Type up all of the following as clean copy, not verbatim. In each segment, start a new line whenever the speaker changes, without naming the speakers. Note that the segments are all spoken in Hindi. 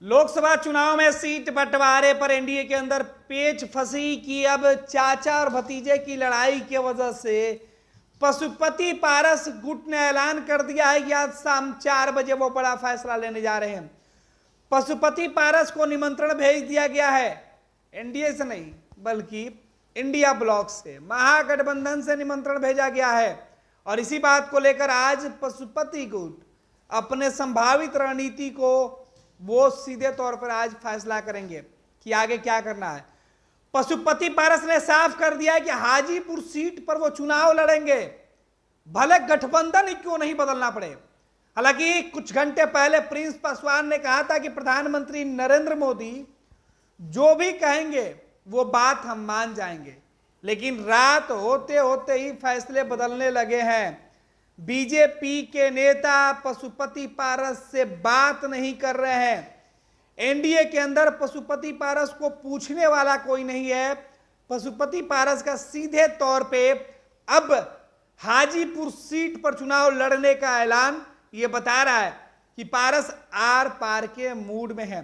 लोकसभा चुनाव में सीट बंटवारे पर एनडीए के अंदर पेच फंसी कि अब चाचा और भतीजे की लड़ाई की वजह से पशुपति पारस गुट ने ऐलान कर दिया है कि आज शाम 4 बजे वो बड़ा फैसला लेने जा रहे हैं। पशुपति पारस को निमंत्रण भेज दिया गया है, एनडीए से नहीं बल्कि इंडिया ब्लॉक से, महागठबंधन से निमंत्रण भेजा गया है। और इसी बात को लेकर आज पशुपति गुट अपने संभावित रणनीति को वो सीधे तौर पर आज फैसला करेंगे कि आगे क्या करना है। पशुपति पारस ने साफ कर दिया है कि हाजीपुर सीट पर वो चुनाव लड़ेंगे, भले गठबंधन ही क्यों नहीं बदलना पड़े। हालांकि कुछ घंटे पहले प्रिंस पासवान ने कहा था कि प्रधानमंत्री नरेंद्र मोदी जो भी कहेंगे वो बात हम मान जाएंगे, लेकिन रात होते होते ही फैसले बदलने लगे हैं। बीजेपी के नेता पशुपति पारस से बात नहीं कर रहे हैं। एनडीए के अंदर पशुपति पारस को पूछने वाला कोई नहीं है। पशुपति पारस का सीधे तौर पे अब हाजीपुर सीट पर चुनाव लड़ने का ऐलान ये बता रहा है कि पारस आर पार के मूड में है।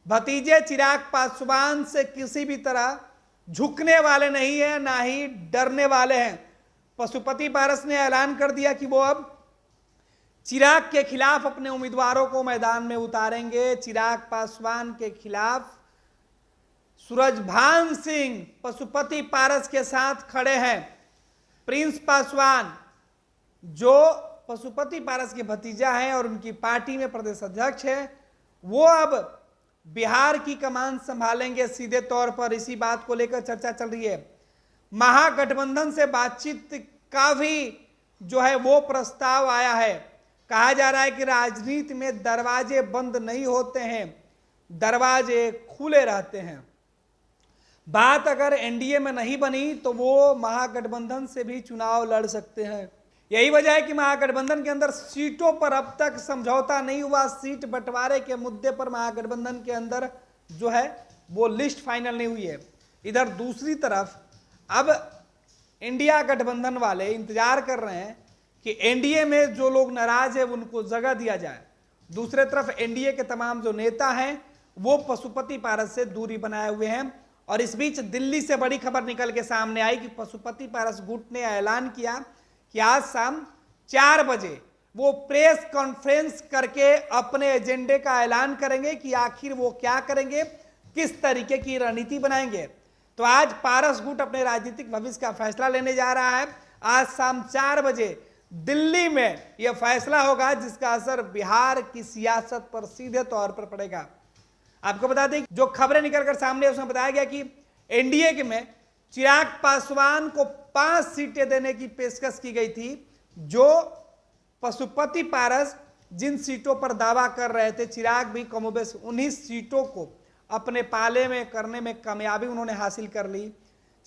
भतीजे चिराग पासवान से किसी भी तरह झुकने वाले नहीं है, ना ही डरने वाले हैं। पशुपति पारस ने ऐलान कर दिया कि वो अब चिराग के खिलाफ अपने उम्मीदवारों को मैदान में उतारेंगे। चिराग पासवान के खिलाफ सूरजभान सिंह पशुपति पारस के साथ खड़े हैं। प्रिंस पासवान जो पशुपति पारस के भतीजा हैं और उनकी पार्टी में प्रदेश अध्यक्ष है, वो अब बिहार की कमान संभालेंगे सीधे तौर पर। इसी बात को लेकर चर्चा चल रही है। महागठबंधन से बातचीत का भी जो है वो प्रस्ताव आया है। कहा जा रहा है कि राजनीति में दरवाजे बंद नहीं होते हैं, दरवाजे खुले रहते हैं। बात अगर एनडीए में नहीं बनी तो वो महागठबंधन से भी चुनाव लड़ सकते हैं। यही वजह है कि महागठबंधन के अंदर सीटों पर अब तक समझौता नहीं हुआ। सीट बंटवारे के मुद्दे पर महागठबंधन के अंदर जो है वो लिस्ट फाइनल नहीं हुई है। इधर दूसरी तरफ अब इंडिया गठबंधन वाले इंतजार कर रहे हैं कि एनडीए में जो लोग नाराज है उनको जगह दिया जाए। दूसरे तरफ एनडीए के तमाम जो नेता हैं वो पशुपति पारस से दूरी बनाए हुए हैं। और इस बीच दिल्ली से बड़ी खबर निकल के सामने आई कि पशुपति पारस गुट ने ऐलान किया कि आज शाम 4 बजे वो प्रेस कॉन्फ्रेंस करके अपने एजेंडे का ऐलान करेंगे कि आखिर वो क्या करेंगे, किस तरीके की रणनीति बनाएंगे। तो आज पारस गुट अपने राजनीतिक भविष्य का फैसला लेने जा रहा है। आज शाम 4 बजे दिल्ली में यह फैसला होगा जिसका असर बिहार की सियासत पर सीधे तौर पर पड़ेगा। आपको बता दें जो खबरें निकलकर सामने उसमें बताया गया कि एनडीए के में चिराग पासवान को 5 सीटें देने की पेशकश की गई थी। जो पशुपति पारस जिन सीटों पर दावा कर रहे थे, चिराग भी कमोबेश उन्हीं सीटों को अपने पाले में करने में कामयाबी उन्होंने हासिल कर ली।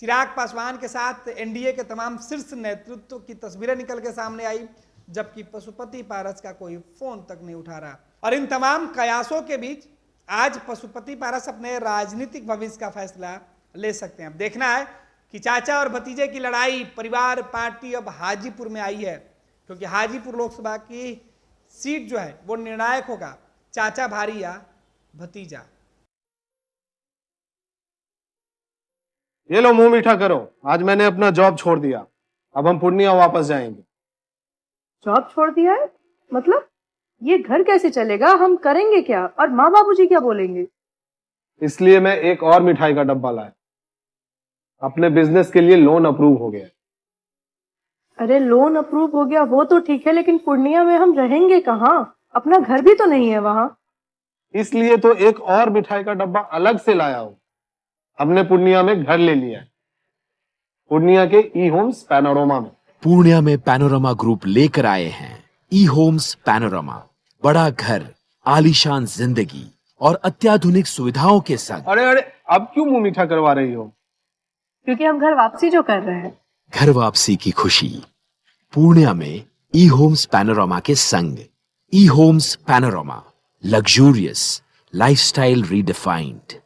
चिराग पासवान के साथ एनडीए के तमाम शीर्ष नेतृत्व की तस्वीरें निकल के सामने आई, जबकि पशुपति पारस का कोई फोन तक नहीं उठा रहा। और इन तमाम कयासों के बीच आज पशुपति पारस अपने राजनीतिक भविष्य का फैसला ले सकते हैं। अब देखना है कि चाचा और भतीजे की लड़ाई परिवार पार्टी अब हाजीपुर में आई है, क्योंकि हाजीपुर लोकसभा की सीट जो है वो निर्णायक होगा, चाचा भारी या भतीजा।
ये लो मुंह मीठा करो, आज मैंने अपना जॉब छोड़ दिया, अब हम पूर्णिया वापस जाएंगे।
जॉब छोड़ दिया है? मतलब ये घर कैसे चलेगा? हम करेंगे क्या? और माँ बाबूजी क्या बोलेंगे?
इसलिए मैं एक और मिठाई का डब्बा लाया। अपने बिजनेस के लिए लोन अप्रूव हो गया।
अरे लोन अप्रूव हो गया वो तो ठीक है, लेकिन पूर्णिया में हम रहेंगे कहाँ? अपना घर भी तो नहीं है वहां।
इसलिए तो एक और मिठाई का डब्बा अलग से लाया हूं। हमने पूर्णिया में घर ले लिया है, पूर्णिया के ई होम्स पैनोरमा में।
पूर्णिया में पैनोरमा ग्रुप लेकर आए हैं ई होम्स पैनोरमा। बड़ा घर, आलीशान जिंदगी और अत्याधुनिक सुविधाओं के संग।
अरे अरे अब क्यों मुंह मीठा करवा रही हो?
क्योंकि हम घर वापसी जो कर रहे हैं।
घर वापसी की खुशी पूर्णिया में ई होम्स पैनोरमा के संग। E homes panorama, luxurious lifestyle redefined.